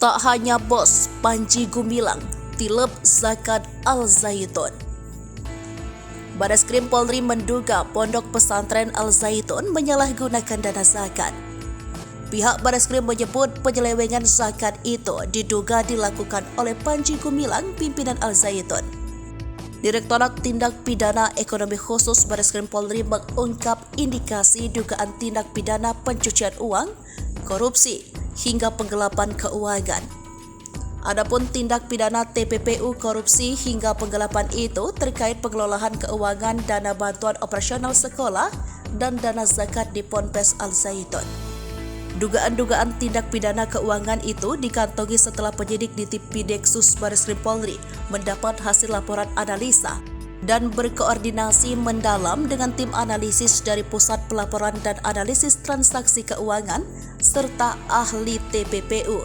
Tak hanya bos, Panji Gumilang tilep zakat Al-Zaitun. Bareskrim Polri menduga Pondok Pesantren Al-Zaitun menyalahgunakan dana zakat. Pihak Bareskrim menyebut penyelewengan zakat itu diduga dilakukan oleh Panji Gumilang, pimpinan Al-Zaitun. Direktorat Tindak Pidana Ekonomi Khusus Bareskrim Polri mengungkap indikasi dugaan tindak pidana pencucian uang, korupsi, hingga penggelapan keuangan. Adapun tindak pidana TPPU korupsi hingga penggelapan itu terkait pengelolaan keuangan dana bantuan operasional sekolah dan dana zakat di Ponpes Al-Zaitun. Dugaan-dugaan tindak pidana keuangan itu dikantongi setelah penyidik di Tipideksus Bareskrim Polri mendapat hasil laporan analisa dan berkoordinasi mendalam dengan tim analisis dari Pusat Pelaporan dan Analisis Transaksi Keuangan serta ahli TPPU.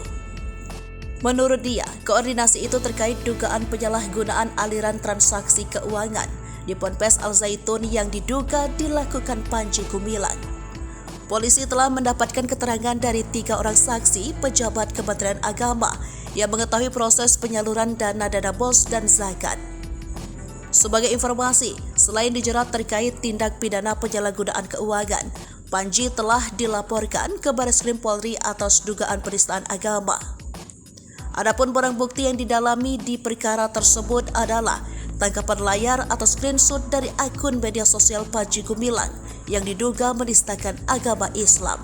Menurut dia, koordinasi itu terkait dugaan penyalahgunaan aliran transaksi keuangan di Ponpes Al-Zaitun yang diduga dilakukan Panji Gumilang. Polisi telah mendapatkan keterangan dari 3 orang saksi pejabat Kementerian Agama yang mengetahui proses penyaluran dana-dana bos dan zakat. Sebagai informasi, selain dijerat terkait tindak pidana penyalahgunaan keuangan, Panji telah dilaporkan ke Bareskrim Polri atas dugaan penistaan agama. Adapun barang bukti yang didalami di perkara tersebut adalah tangkapan layar atau screenshot dari akun media sosial Panji Gumilang yang diduga menistakan agama Islam.